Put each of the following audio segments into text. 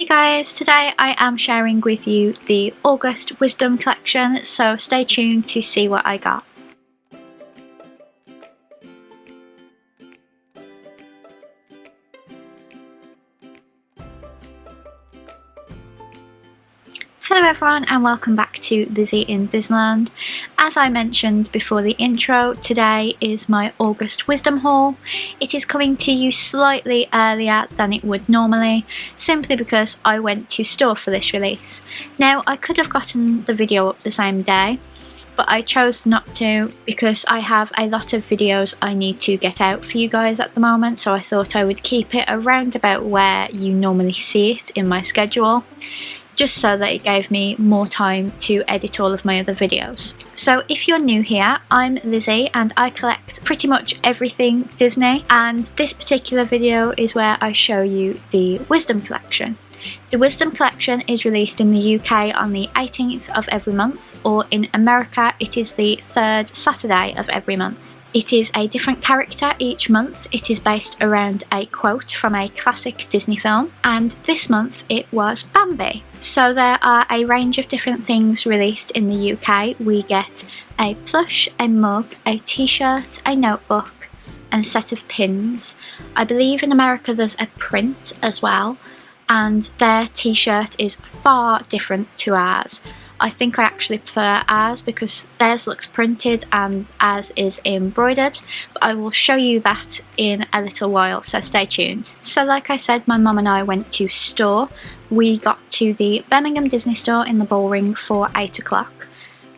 Hey guys, today I am sharing with you the August Wisdom collection, so stay tuned to see what I got. Hello everyone and welcome back to Lizzie in Disneyland. As I mentioned before the intro, today is my August Wisdom haul. It is coming to you slightly earlier than it would normally, simply because I went to store for this release. Now I could have gotten the video up the same day, but I chose not to because I have a lot of videos I need to get out for you guys at the moment, so I thought I would keep it around about where you normally see it in my schedule, just so that it gave me more time to edit all of my other videos. So if you're new here, I'm Lizzie and I collect pretty much everything Disney, and this particular video is where I show you the Wisdom collection. The Wisdom collection is released in the UK on the 18th of every month, or in America it is the third Saturday of every month. It is a different character each month. It is based around a quote from a classic Disney film, and this month it was BAMBI. So there are a range of different things released in the UK. We get a plush, a mug, a t-shirt, a notebook, and a set of pins. I believe in America there's a print as well, and their t-shirt is far different to ours. I think I actually prefer ours because theirs looks printed and ours is embroidered, but I will show you that in a little while, so stay tuned. So like I said, my mum and I went to store. We got to the Birmingham Disney store in the Bullring for 8 o'clock.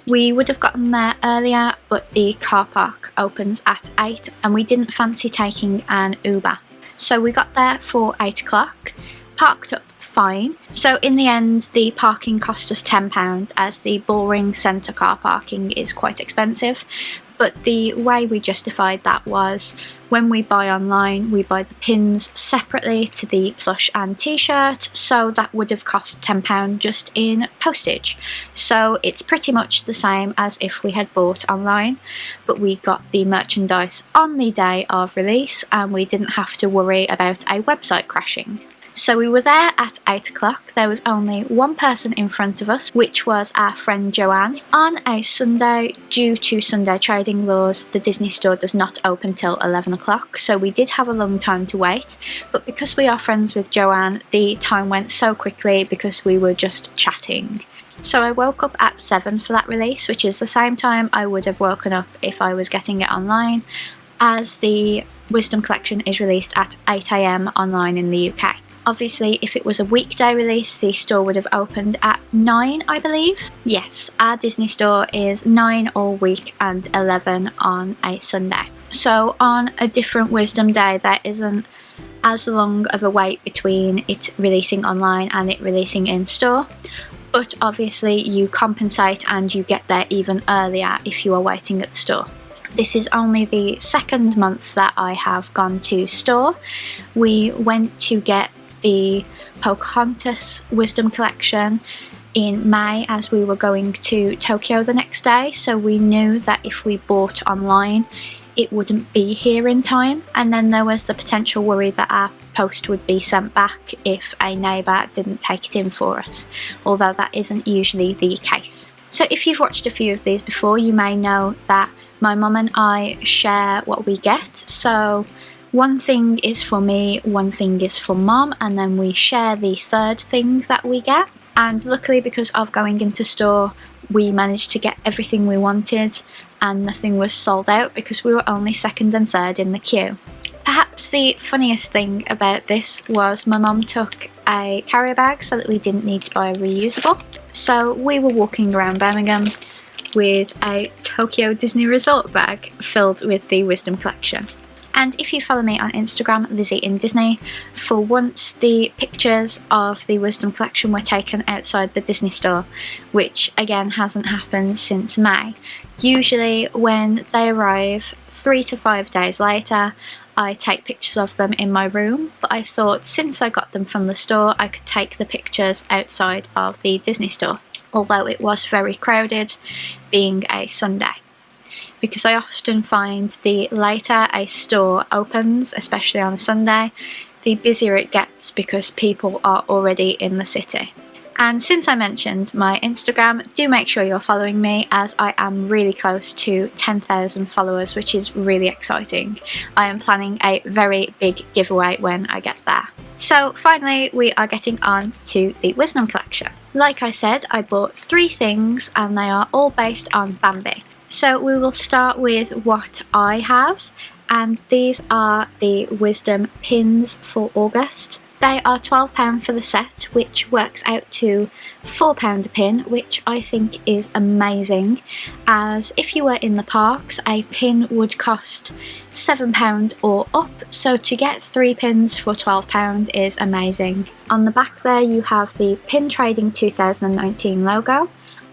We would have gotten there earlier, but the car park opens at 8 and we didn't fancy taking an Uber. So we got there for 8 o'clock, parked up fine. So in the end the parking cost us £10, as the Bullring Centre car parking is quite expensive, but the way we justified that was when we buy online we buy the pins separately to the plush and t-shirt, so that would have cost £10 just in postage. So it's pretty much the same as if we had bought online, but we got the merchandise on the day of release and we didn't have to worry about a website crashing. So we were there at 8 o'clock. There was only one person in front of us, which was our friend Joanne. On a Sunday, due to Sunday trading laws, the Disney store does not open till 11 o'clock, so we did have a long time to wait, but because we are friends with Joanne, the time went so quickly because we were just chatting. So I woke up at 7 for that release, which is the same time I would have woken up if I was getting it online, as the Wisdom collection is released at 8 AM online in the UK. Obviously, if it was a weekday release, the store would have opened at 9, I believe. Yes, our Disney store is 9 all week and 11 on a Sunday. So on a different Wisdom day, there isn't as long of a wait between it releasing online and it releasing in store. But obviously you compensate and you get there even earlier if you are waiting at the store. This is only the second month that I have gone to store. We went to get the Pocahontas Wisdom collection in May as we were going to Tokyo the next day, so we knew that if we bought online it wouldn't be here in time, and then there was the potential worry that our post would be sent back if a neighbour didn't take it in for us, although that isn't usually the case. So if you've watched a few of these before, you may know that my mum and I share what we get. So one thing is for me, one thing is for mum, and then we share the third thing that we get. And luckily, because of going into store, we managed to get everything we wanted and nothing was sold out because we were only second and third in the queue. Perhaps the funniest thing about this was my mum took a carrier bag so that we didn't need to buy a reusable. So we were walking around Birmingham with a Tokyo Disney Resort bag filled with the Wisdom collection. And if you follow me on Instagram, Lizzie in Disney, for once the pictures of the Wisdom collection were taken outside the Disney store, which again hasn't happened since May. Usually when they arrive 3 to 5 days later, I take pictures of them in my room, but I thought since I got them from the store I could take the pictures outside of the Disney store, although it was very crowded being a Sunday. Because I often find the later a store opens, especially on a Sunday, the busier it gets because people are already in the city. And since I mentioned my Instagram, do make sure you're following me, as I am really close to 10,000 followers, which is really exciting. I am planning a very big giveaway when I get there. So finally, we are getting on to the Wisdom collection. Like I said, I bought 3 things and they are all based on BAMBI. So we will start with what I have, and these are the Wisdom pins for August. They are £12 for the set, which works out to £4 a pin, which I think is amazing, as if you were in the parks, a pin would cost £7 or up, so to get 3 pins for £12 is amazing. On the back there you have the Pin Trading 2019 logo,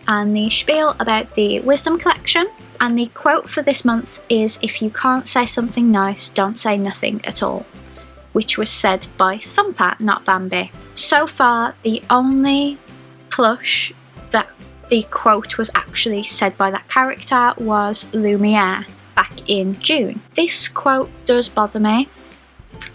and the spiel about the Wisdom collection, and the quote for this month is, "If you can't say something nice, don't say nothing at all," which was said by Thumper, not BAMBI. So far, the only plush that the quote was actually said by that character was Lumiere back in June. This quote does bother me.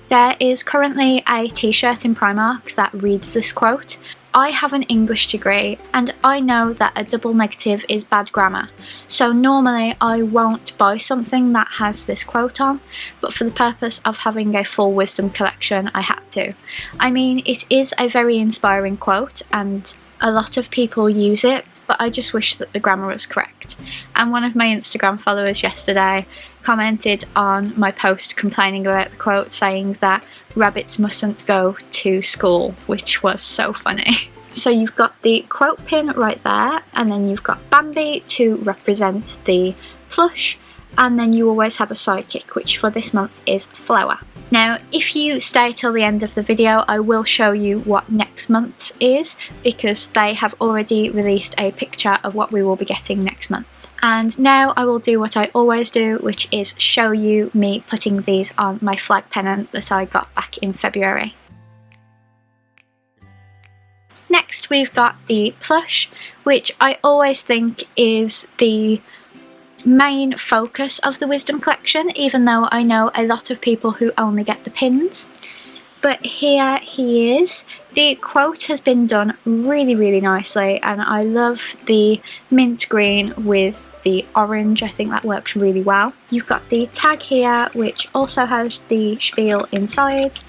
There is currently a t-shirt in Primark that reads this quote. I have an English degree and I know that a double negative is bad grammar, so normally I won't buy something that has this quote on, but for the purpose of having a full Wisdom collection I had to. I mean, it is a very inspiring quote and a lot of people use it, but I just wish that the grammar was correct. And one of my Instagram followers yesterday commented on my post complaining about the quote, saying that rabbits mustn't go to school, which was so funny. So you've got the quote pin right there, and then you've got BAMBI to represent the plush, and then you always have a sidekick, which for this month is Flower. Now, if you stay till the end of the video, I will show you what next month's is, because they have already released a picture of what we will be getting next month. And now I will do what I always do, which is show you me putting these on my flag pennant that I got back in February. Next we've got the plush, which I always think is the main focus of the Wisdom collection, even though I know a lot of people who only get the pins. But here he is. The quote has been done really nicely, and I love the mint green with the orange. I think that works really well. You've got the tag here, which also has the spiel inside,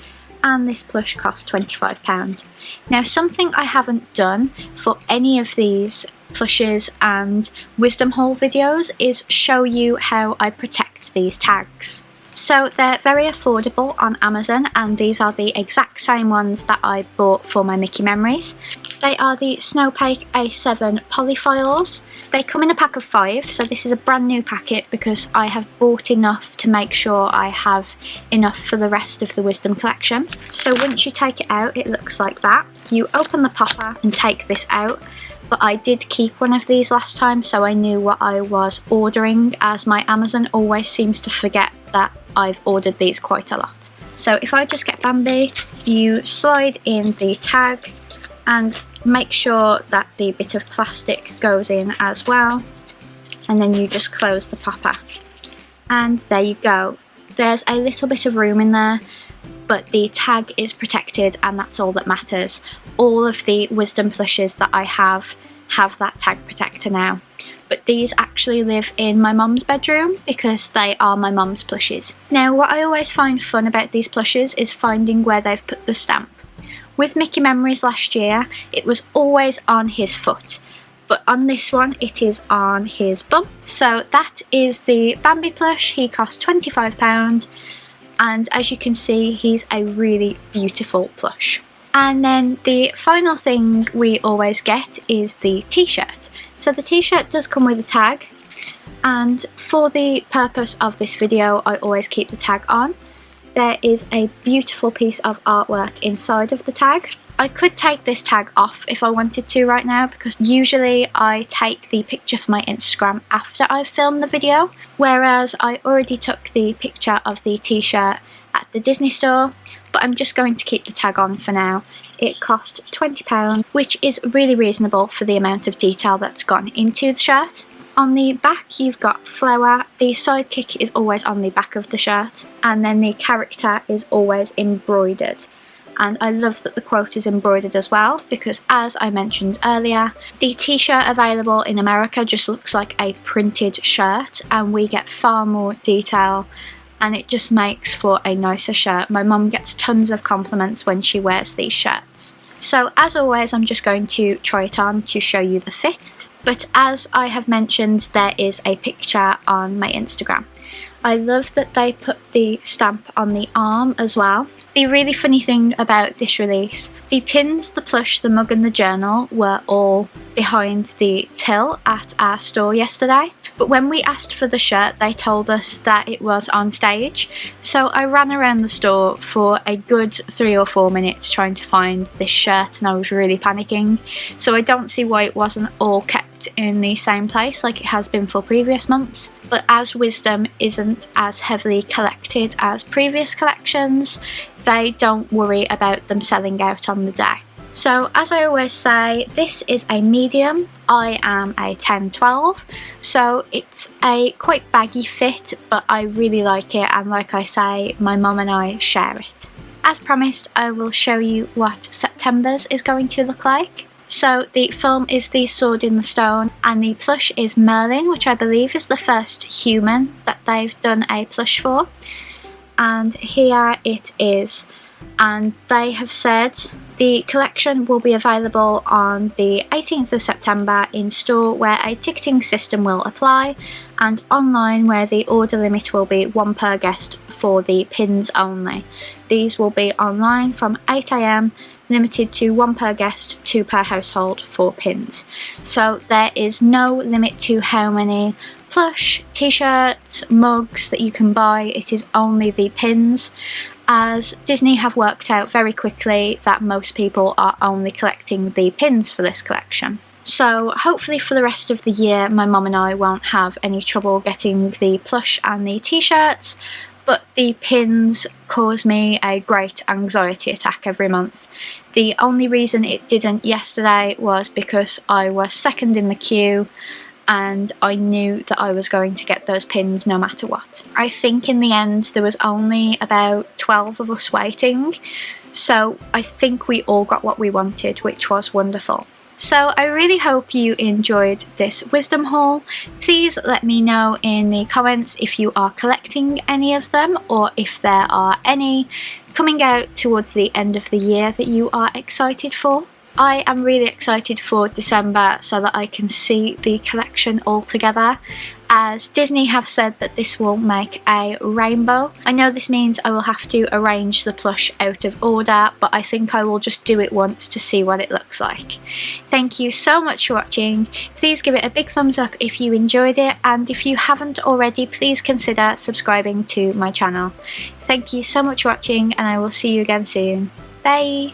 and this plush costs £25. Now, something I haven't done for any of these plushes and Wisdom haul videos is show you how I protect these tags. So they're very affordable on Amazon, and these are the exact same ones that I bought for my Mickey Memories. They are the Snowpack A7 polyfiles. They come in a pack of 5, so this is a brand new packet because I have bought enough to make sure I have enough for the rest of the Wisdom collection. So once you take it out, it looks like that. You open the popper and take this out, but I did keep one of these last time, so I knew what I was ordering, as my Amazon always seems to forget that I've ordered these quite a lot. So if I just get BAMBI, you slide in the tag and make sure that the bit of plastic goes in as well, and then you just close the popper, and there you go. There's a little bit of room in there, but the tag is protected, and that's all that matters. All of the Wisdom plushes that I have that tag protector now, but these actually live in my mum's bedroom because they are my mum's plushes. Now, what I always find fun about these plushes is finding where they've put the stamp. With Mickey Memories last year, it was always on his foot, but on this one it is on his bum. So that is the BAMBI plush. He cost £25, and as you can see, he's a really beautiful plush. And then the final thing we always get is the t-shirt. So the t-shirt does come with a tag, and for the purpose of this video I always keep the tag on. There is a beautiful piece of artwork inside of the tag. I could take this tag off if I wanted to right now, because usually I take the picture for my Instagram after I've filmed the video, whereas I already took the picture of the t-shirt at the Disney store, but I'm just going to keep the tag on for now. It cost £20, which is really reasonable for the amount of detail that's gone into the shirt. On the back you've got Flower. The sidekick is always on the back of the shirt, and then the character is always embroidered. And I love that the quote is embroidered as well, because as I mentioned earlier, the t-shirt available in America just looks like a printed shirt, and we get far more detail, and it just makes for a nicer shirt. My mum gets tons of compliments when she wears these shirts. So as always, I'm just going to try it on to show you the fit. But as I have mentioned, there is a picture on my Instagram. I love that they put the stamp on the arm as well. The really funny thing about this release, the pins, the plush, the mug and the journal were all behind the till at our store yesterday. But when we asked for the shirt, they told us that it was on stage. So I ran around the store for a good 3 or 4 minutes trying to find this shirt, and I was really panicking. So I don't see why it wasn't all kept in the same place like it has been for previous months. But as Wisdom isn't as heavily collected as previous collections, they don't worry about them selling out on the day. So as I always say, this is a medium. I am a 10-12, so it's a quite baggy fit, but I really like it, and like I say, my mum and I share it. As promised, I will show you what September's is going to look like. So the film is the Sword in the Stone, and the plush is Merlin, which I believe is the first human that they've done a plush for. And here it is, and they have said the collection will be available on the 18th of September in store, where a ticketing system will apply, and online, where the order limit will be 1 per guest for the pins only. These will be online from 8 AM, limited to 1 per guest, 2 per household for pins. So there is no limit to how many plush, t-shirts, mugs that you can buy. It is only the pins, as Disney have worked out very quickly that most people are only collecting the pins for this collection. So hopefully for the rest of the year, my mum and I won't have any trouble getting the plush and the t-shirts, but the pins cause me a great anxiety attack every month. The only reason it didn't yesterday was because I was second in the queue, and I knew that I was going to get those pins no matter what. I think in the end there was only about 12 of us waiting, so I think we all got what we wanted, which was wonderful. So I really hope you enjoyed this Wisdom haul. Please let me know in the comments if you are collecting any of them, or if there are any coming out towards the end of the year that you are excited for. I am really excited for December so that I can see the collection all together, as Disney have said that this will make a rainbow. I know this means I will have to arrange the plush out of order, but I think I will just do it once to see what it looks like. Thank you so much for watching. Please give it a big thumbs up if you enjoyed it, and if you haven't already, please consider subscribing to my channel. Thank you so much for watching, and I will see you again soon. Bye!